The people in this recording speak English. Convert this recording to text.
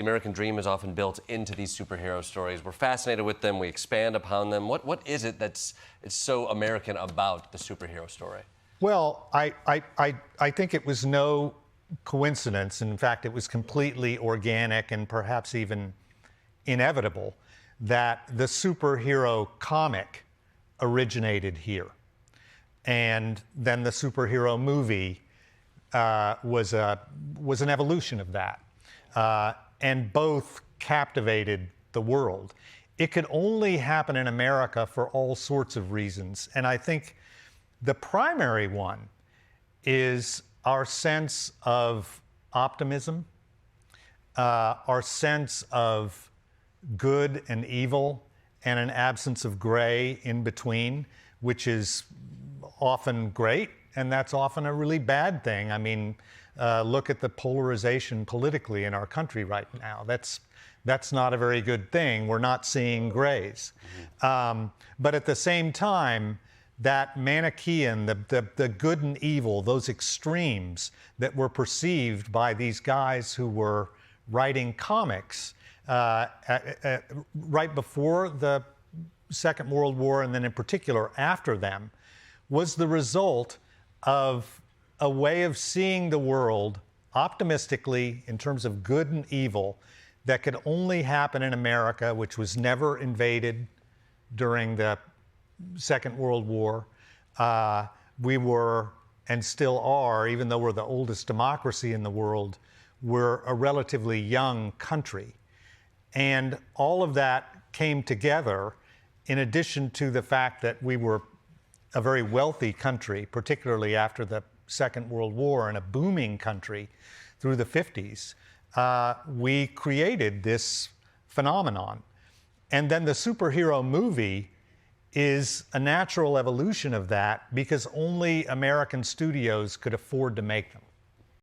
The American dream is often built into these superhero stories. We're fascinated with them. We expand upon them. What is it that's so American about the superhero story? Well, I think it was no coincidence. In fact, it was completely organic and perhaps even inevitable that the superhero comic originated here. And then the superhero movie was an evolution of that. And both captivated the world. It could only happen in America for all sorts of reasons. And I think the primary one is our sense of optimism, our sense of good and evil, and an absence of gray in between, which is often great, and that's often a really bad thing. I mean, look at the polarization politically in our country right now. That's not a very good thing. We're not seeing grays. But at the same time, that Manichaean, the good and evil, those extremes that were perceived by these guys who were writing comics right before the Second World War, and then in particular after them, was the result of a way of seeing the world optimistically in terms of good and evil that could only happen in America, which was never invaded during the Second World War. We were, and still are, even though we're the oldest democracy in the world, we're a relatively young country. And all of that came together in addition to the fact that we were a very wealthy country, particularly after the Second World War, and a booming country through the 50s. We created this phenomenon. And then the superhero movie is a natural evolution of that because only American studios could afford to make them.